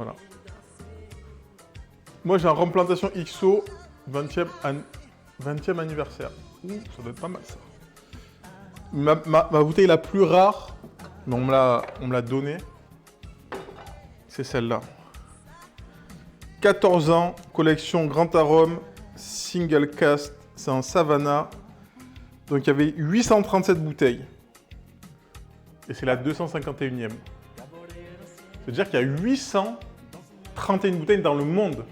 Voilà. Moi, j'ai un rhum plantation XO 20e anniversaire. Ouh, ça doit être pas mal, ça. Ma bouteille la plus rare, mais on me l'a donnée, c'est celle-là. 14 ans, collection Grand Arôme, single cast, c'est en Savannah. Donc il y avait 837 bouteilles. Et c'est la 251e. C'est-à-dire qu'il y a 831 bouteilles dans le monde.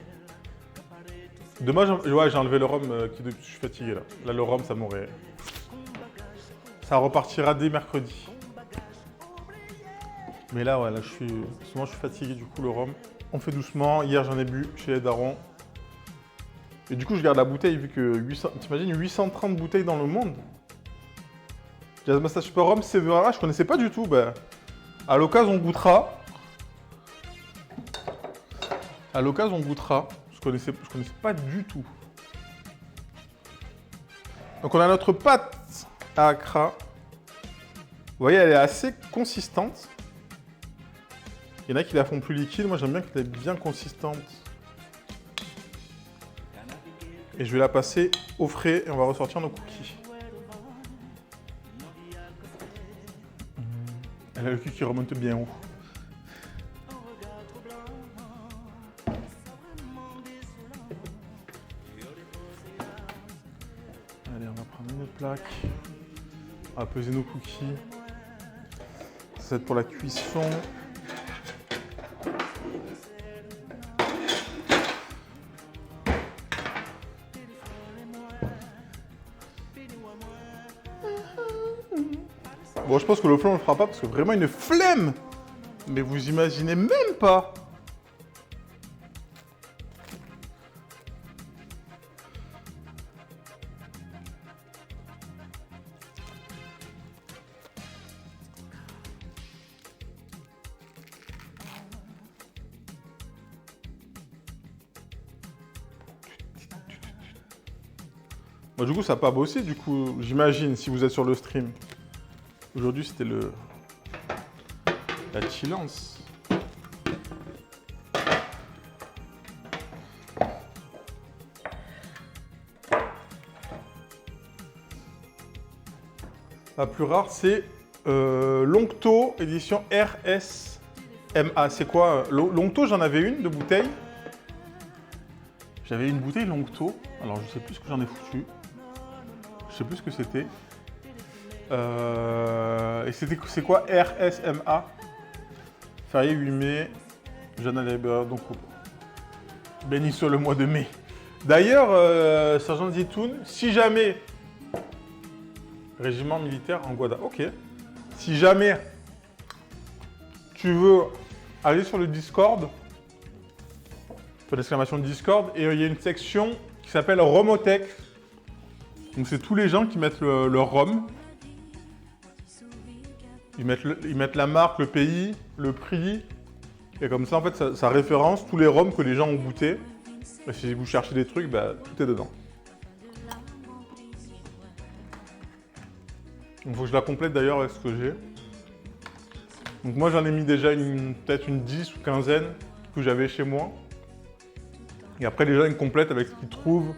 Dommage, ouais, j'ai enlevé le rhum, je suis fatigué là. Là, le rhum, ça m'aurait... Ça repartira dès mercredi. Mais là, ouais, là, souvent, je suis fatigué, du coup, le rhum. On fait doucement. Hier, j'en ai bu chez les darons. Et du coup, je garde la bouteille, vu que t'imagines 830 bouteilles dans le monde. Jazz Master Super Rhum, Severa, je connaissais pas du tout. Ben, à l'occasion, on goûtera. À l'occasion, on goûtera. Je connaissais pas du tout. Donc, on a notre pâte à Accra. Vous voyez, elle est assez consistante. Il y en a qui la font plus liquide. Moi, j'aime bien qu'elle est bien consistante. Et je vais la passer au frais et on va ressortir nos cookies. Elle a le cul qui remonte bien haut. Allez, on va prendre une plaque. On va peser nos cookies. Ça va être pour la cuisson. Bon, je pense que le flan, on le fera pas parce que vraiment une flemme. Mais vous imaginez même pas. Bon, du coup, ça n'a pas bossé, du coup, j'imagine, si vous êtes sur le stream. Aujourd'hui, c'était la chillance. La plus rare, c'est Longto, édition RSMA. C'est quoi Longto, j'en avais une de bouteille. J'avais une bouteille Longto. Alors, je sais plus ce que j'en ai foutu. Je sais plus ce que c'était. Et c'est quoi RSMA? Férié 8 mai, Jeanne Leber, donc béni soit le mois de mai. D'ailleurs, Sergent Zitoun, si jamais, régiment militaire en Guada, ok. Si jamais tu veux aller sur le Discord, pour l'exclamation Discord, et il y a une section qui s'appelle Romotech. Donc c'est tous les gens qui mettent leur rhum. Ils mettent la marque, le pays, le prix. Et comme ça, en fait, ça référence tous les rhums que les gens ont goûté. Et si vous cherchez des trucs, bah, tout est dedans. Il faut que je la complète d'ailleurs avec ce que j'ai. Donc moi, j'en ai mis déjà peut-être une 10 ou quinzaine que j'avais chez moi. Et après, les gens, ils complètent avec ce qu'ils trouvent.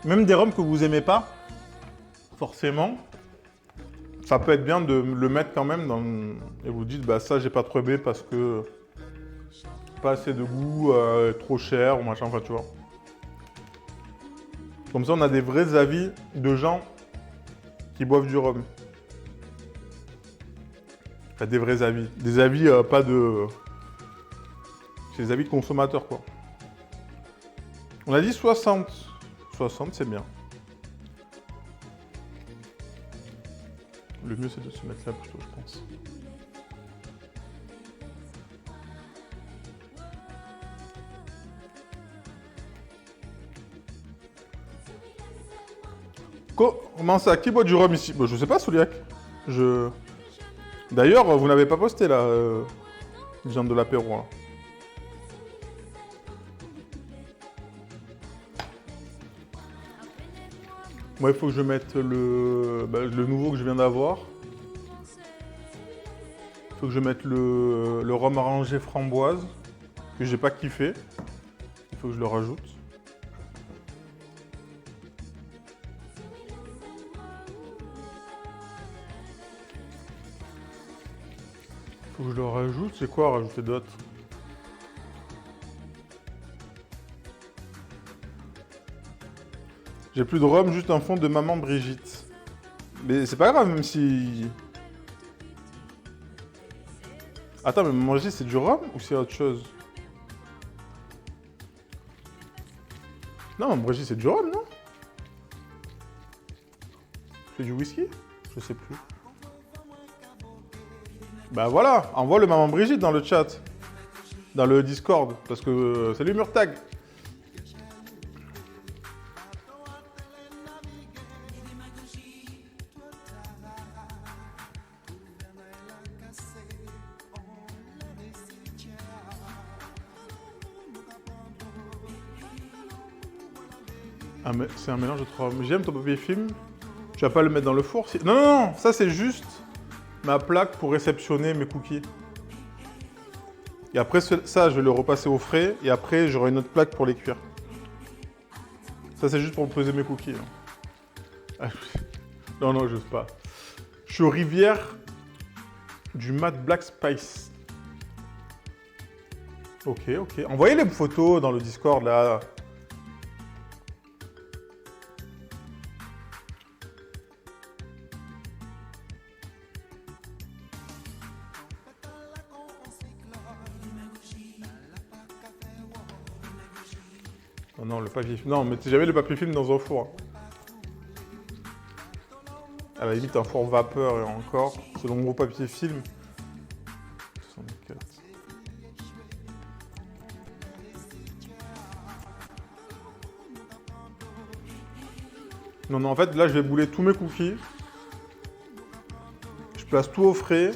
Même des rhums que vous aimez pas, forcément. Ça peut être bien de le mettre quand même dans... Et vous dites, bah ça, j'ai pas trouvé parce que... Pas assez de goût, trop cher, ou machin, enfin, tu vois. Comme ça, on a des vrais avis de gens qui boivent du rhum. Enfin, des vrais avis. Des avis, pas de... C'est des avis de consommateurs, quoi. On a dit 60. 60, c'est bien. Le mieux, c'est de se mettre là plutôt, je pense. Comment ça? Qui boit du rhum ici? Bah, je sais pas, Souliac. D'ailleurs, vous n'avez pas posté, là, les gens de l'apéro. Hein. Moi, il faut que je mette le nouveau que je viens d'avoir. Il faut que je mette le rhum arrangé framboise. que j'ai pas kiffé. Il faut que je le rajoute. Faut que je le rajoute. C'est quoi rajouter d'autres? J'ai plus de rhum, juste un fond de maman Brigitte. Mais c'est pas grave, même si... Attends, mais maman Brigitte, c'est du rhum ou c'est autre chose? Non, maman Brigitte, c'est du rhum, non? C'est du whisky? Je sais plus. Bah voilà, envoie le maman Brigitte dans le chat. Dans le Discord. Parce que... salut Murtag. Ah, mais c'est un mélange de trois. J'aime ton papier film. Tu vas pas le mettre dans le four si... Non, non, non, ça c'est juste ma plaque pour réceptionner mes cookies. Et après ça, je vais le repasser au frais. Et après, j'aurai une autre plaque pour les cuire. Ça, c'est juste pour peser mes cookies. Non, non, j'ose pas. Je suis aux rivières du Mad Black Spice. Ok, ok. Envoyez les photos dans le Discord, là. Oh non, le papier film. Non, mettez jamais le papier film dans un four. À la limite, un four vapeur et encore, selon vos papiers film. 64. Non, non, en fait, là, je vais bouler tous mes cookies. Je place tout au frais.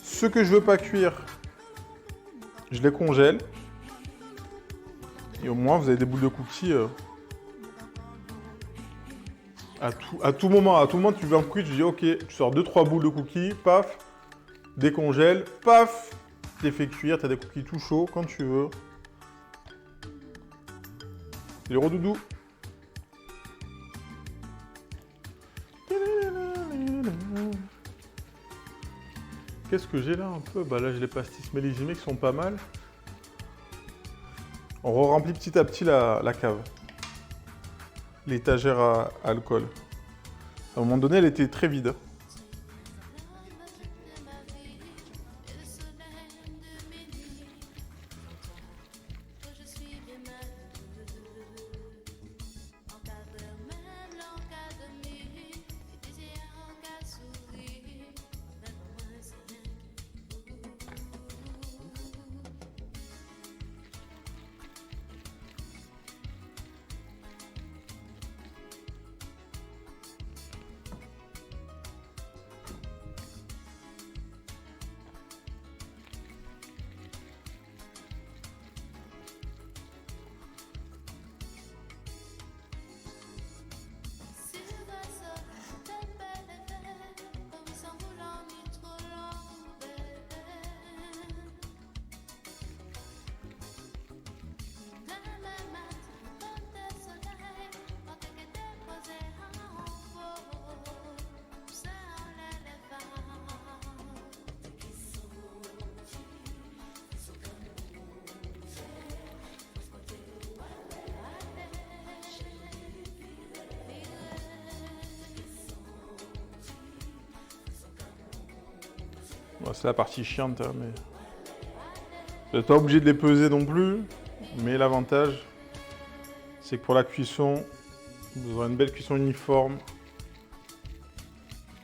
Ceux que je veux pas cuire, je les congèle. Et au moins, vous avez des boules de cookies à tout moment. À tout moment, tu veux un cookie, tu dis OK, tu sors 2-3 boules de cookies, paf, décongèle, paf, tu les fais cuire, tu as des cookies tout chauds quand tu veux. Les redoudous. Qu'est-ce que j'ai là un peu? Bah là, j'ai les pastis millésimés qui sont pas mal. On re-remplit petit à petit la cave. L'étagère à alcool. À un moment donné, elle était très vide. Bon, c'est la partie chiante, hein, mais... Vous n'êtes pas obligé de les peser non plus, mais l'avantage, c'est que pour la cuisson, vous aurez une belle cuisson uniforme,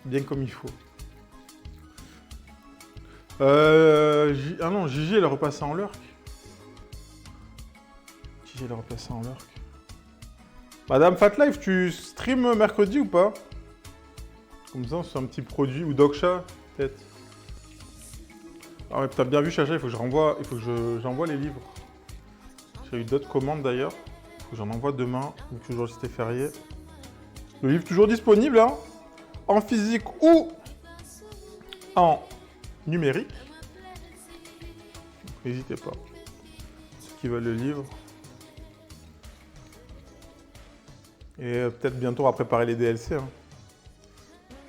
bien comme il faut. Ah non, Gigi, elle est repassée en lurk. Gigi, elle est repassée en lurk. Madame Fatlife, tu stream mercredi ou pas? Comme ça, c'est un petit produit, ou Dogsha, peut-être. Ah ouais, t'as bien vu, Chacha, il faut que j'envoie les livres. J'ai eu d'autres commandes d'ailleurs. Il faut que j'en envoie demain, vu que aujourd'hui c'était férié. Le livre toujours disponible, hein, en physique ou en numérique. N'hésitez pas. qui veulent le livre. Et peut-être bientôt on va préparer les DLC. Hein.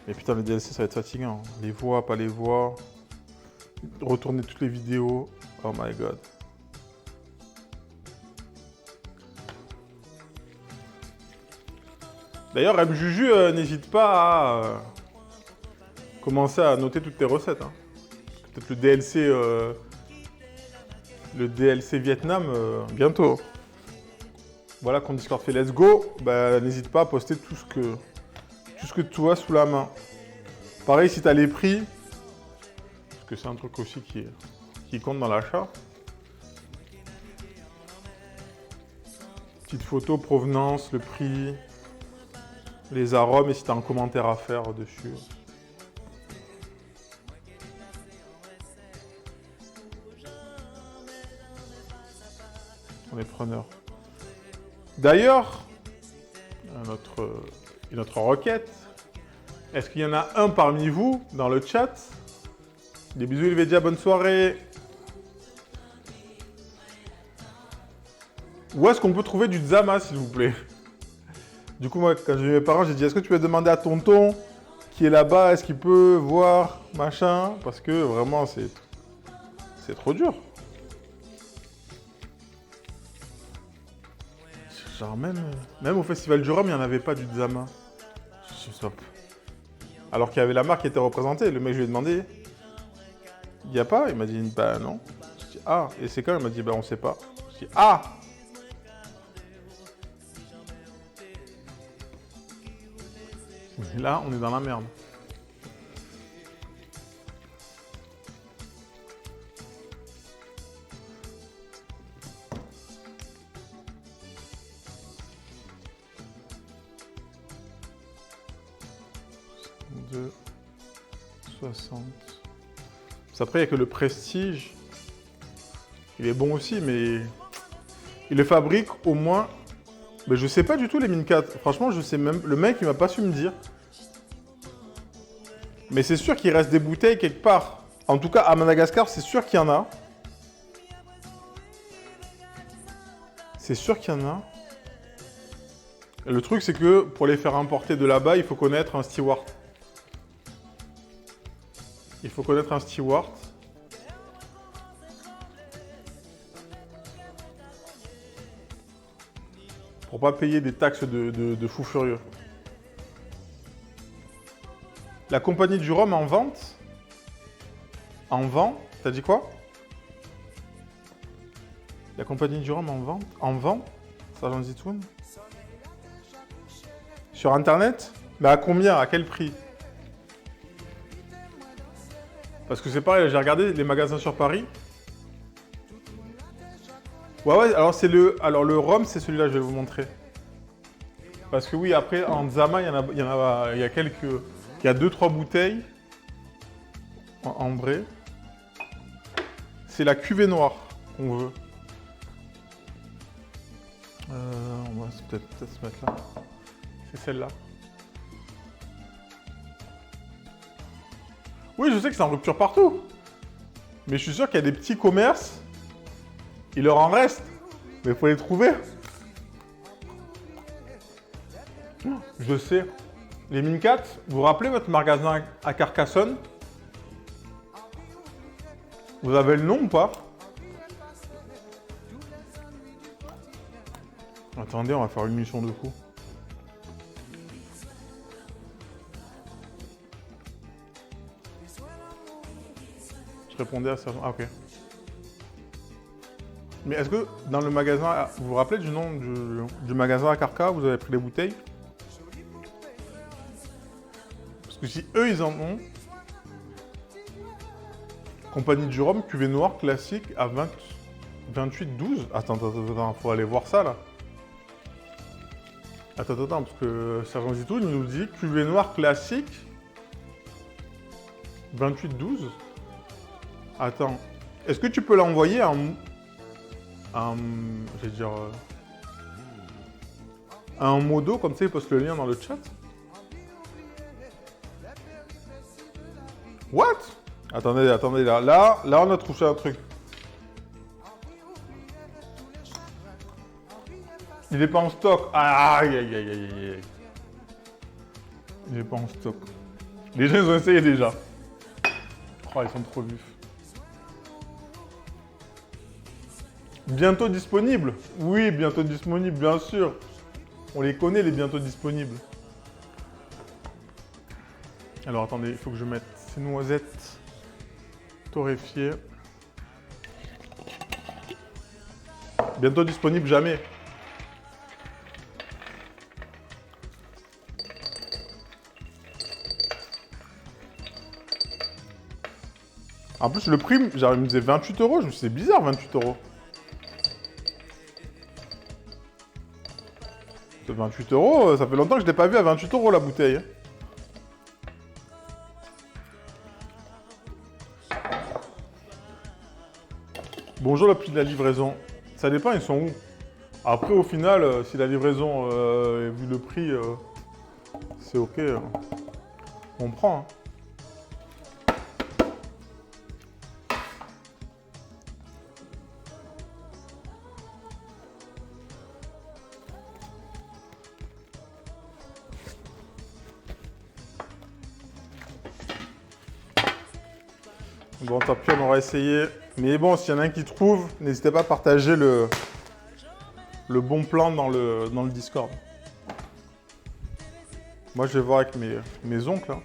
Mais putain, les DLC, ça va être fatigant. Les voix, pas les voix. Retourner toutes les vidéos. Oh my god. D'ailleurs, Mjuju, n'hésite pas à commencer à noter toutes tes recettes. Hein. Peut-être le DLC Vietnam, bientôt. Voilà, quand Discord fait let's go, bah, n'hésite pas à poster tout ce que tu as sous la main. Pareil, si tu as les prix, parce que c'est un truc aussi qui compte dans l'achat. Petite photo, provenance, le prix, les arômes et si tu as un commentaire à faire dessus. On est preneur. D'ailleurs, notre requête, est-ce qu'il y en a un parmi vous dans le chat? Des bisous Helvetia, bonne soirée. Où est-ce qu'on peut trouver du Zama, s'il vous plaît? Du coup, moi, quand j'ai vu mes parents, j'ai dit, est-ce que tu peux demander à tonton qui est là-bas, est-ce qu'il peut voir, machin? Parce que vraiment, c'est trop dur. Genre même au Festival du Rhum, il n'y en avait pas du Zama. Alors qu'il y avait la marque qui était représentée. Le mec, je lui ai demandé, il n'y a pas? Il m'a dit, bah non. Je dis, ah, et c'est quand? Il m'a dit, bah on sait pas. Je dis, ah! Et là, on est dans la merde. De 60. Après, il n'y a que le Prestige. Il est bon aussi, mais il le fabrique au moins. Mais je sais pas du tout les Mine 4. Franchement, je sais même. Le mec, il m'a pas su me dire. Mais c'est sûr qu'il reste des bouteilles quelque part. En tout cas, à Madagascar, c'est sûr qu'il y en a. C'est sûr qu'il y en a. Le truc, c'est que pour les faire importer de là-bas, il faut connaître un steward. Il faut connaître un steward. Pour pas payer des taxes de fou furieux. La compagnie du rhum en vente. En vend. T'as dit quoi? La compagnie du rhum en vente. En vend. Sergent Zitoun. Sur internet? Mais à combien? À quel prix? Parce que c'est pareil, j'ai regardé les magasins sur Paris. Ouais, alors c'est le rhum, c'est celui-là, je vais vous montrer. Parce que oui, après, en Zama, il y a 2-3 bouteilles en ambré. C'est la cuvée noire qu'on veut. On va peut-être se mettre là. C'est celle-là. Oui, je sais que c'est en rupture partout. Mais je suis sûr qu'il y a des petits commerces. Il leur en reste. Mais il faut les trouver. Je sais. Les Mine 4, vous vous rappelez votre magasin à Carcassonne? Vous avez le nom ou pas? Attendez, on va faire une mission de fou. Je répondais à ça. Ah, ok. Mais est-ce que dans le magasin, vous vous rappelez du nom du magasin à Carca, vous avez pris les bouteilles? Parce que si eux, ils en ont... Compagnie du rhum, cuvée noire, classique, à 28,12. Attends, faut aller voir ça, là. Attends, parce que Sergent Zitoun, il nous dit cuvée noire, classique, 28,12. Attends, est-ce que tu peux l'envoyer je vais dire... un modo, comme ça, il poste le lien dans le chat. What? Attendez, là, on a trouvé un truc. Il est pas en stock. Aïe, aïe, aïe, aïe, aïe. Il est pas en stock. Les gens, ils ont essayé déjà. Oh, ils sont trop vifs. Bientôt disponible. Oui, bientôt disponible, bien sûr. On les connaît, les bientôt disponibles. Alors, attendez, il faut que je mette ces noisettes torréfiées. Bientôt disponible, jamais. En plus, le prix, genre, il me disait 28 euros. Je me suis dit, c'est bizarre, 28 euros. 28 euros, ça fait longtemps que je ne l'ai pas vu à 28 euros la bouteille. Bonjour le prix de la livraison. Ça dépend, ils sont où? Après, au final, si la livraison, vu le prix, c'est ok. On prend. Hein. Bon, tant pis, on aura essayé. Mais bon, s'il y en a un qui trouve, n'hésitez pas à partager le bon plan dans le Discord. Moi, je vais voir avec mes oncles, hein,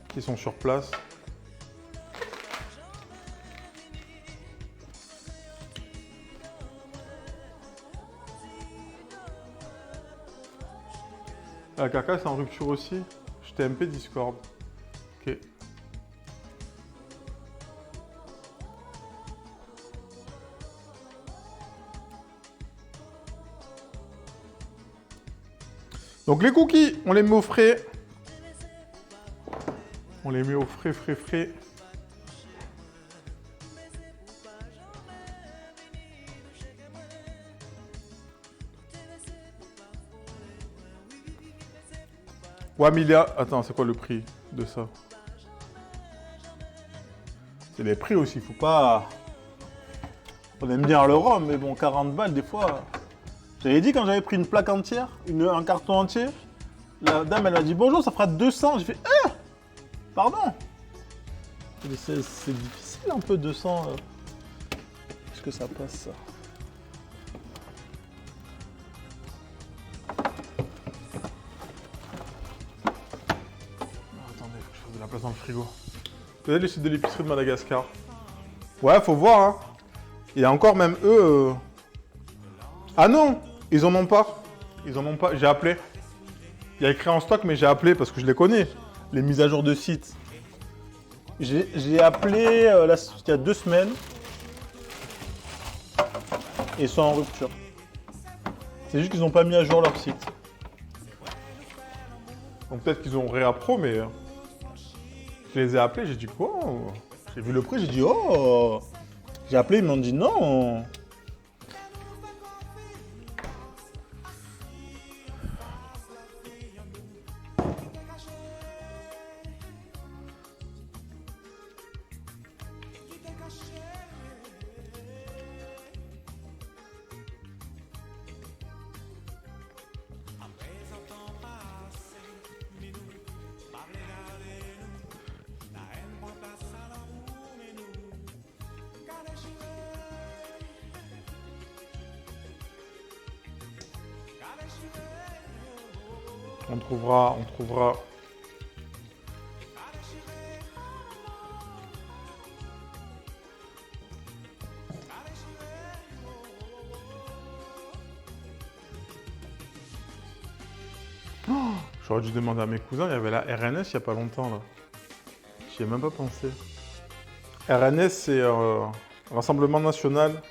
qui sont sur place. La carcasse est en rupture aussi. Je TMP Discord. Ok. Donc les cookies, on les met au frais. On les met au frais, frais, frais. Ouais, Milia. Attends, c'est quoi le prix de ça? C'est les prix aussi, faut pas... On aime bien le rhum, mais bon, 40 balles, des fois... J'avais dit quand j'avais pris une plaque entière, un carton entier, la dame, elle m'a dit « Bonjour, ça fera 200 ». J'ai fait « Ah !» Pardon. C'est difficile un peu, 200. Est-ce que ça passe, ça? Attendez, faut que je fasse de la place dans le frigo. Peut-être les sites de l'épicerie de Madagascar. Ouais, faut voir, hein. Il y a encore même eux... Ah non, ils en ont pas. Ils en ont pas. J'ai appelé. Il y a écrit en stock, mais j'ai appelé parce que je les connais. Les mises à jour de site. J'ai appelé il y a 2 semaines. Et ils sont en rupture. C'est juste qu'ils n'ont pas mis à jour leur site. Donc peut-être qu'ils ont réappro, mais... Je les ai appelés, j'ai dit quoi? J'ai vu le prix, j'ai dit oh. J'ai appelé, ils m'ont dit non. On trouvera. Oh, j'aurais dû demander à mes cousins, il y avait la RNS il n'y a pas longtemps là. J'y ai même pas pensé. RNS, c'est Rassemblement National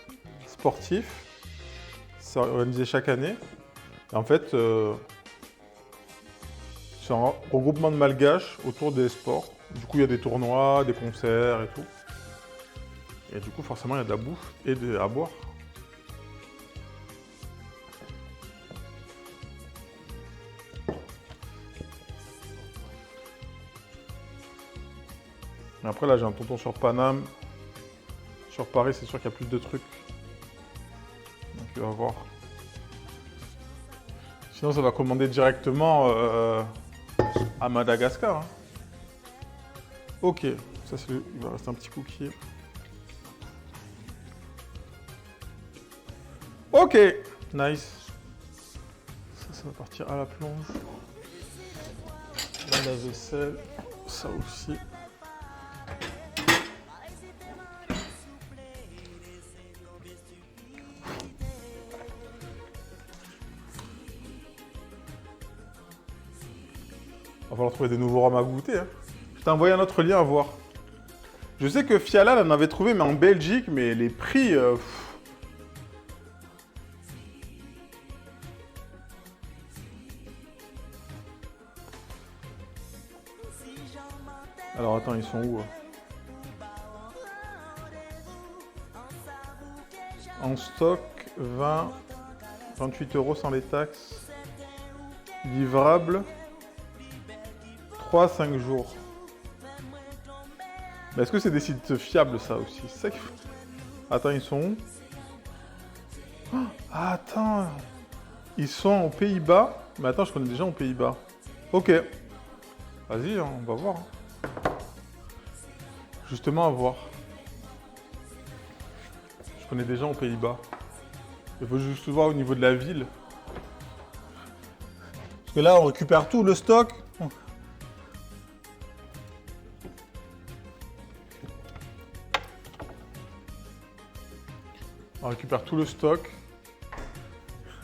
Sportif. C'est organisé chaque année. Et en fait, c'est un regroupement de malgaches autour des sports. Du coup, il y a des tournois, des concerts et tout. Et du coup, forcément, il y a de la bouffe et à boire. Et après, là, j'ai un tonton sur Paname. Sur Paris, c'est sûr qu'il y a plus de trucs. Donc, il va voir. Sinon, ça va commander directement à Madagascar. Hein. Ok, ça c'est il va rester un petit cookie. Ok, nice. Ça va partir à la plonge. Là, la vaisselle, ça aussi. Va falloir trouver des nouveaux rhums à goûter. Hein. Je t'ai envoyé un autre lien à voir. Je sais que Fiala en avait trouvé, mais en Belgique, mais les prix... Alors attends, ils sont où? En stock, 28 € sans les taxes. Livrable, 3 à 5 jours. Mais est-ce que c'est des sites fiables, ça aussi? C'est ça qu'il faut... Attends, ils sont où? Oh, attends, ils sont aux Pays-Bas. Mais attends, je connais des gens aux Pays-Bas. Ok. Vas-y, hein, on va voir. Justement, à voir. Je connais des gens aux Pays-Bas. Il faut juste voir au niveau de la ville. Parce que là, on récupère tout le stock. On récupère tout le stock.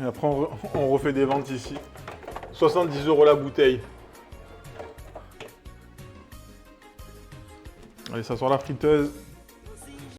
Et après, on refait des ventes ici. 70 € la bouteille. Allez, ça sort la friteuse.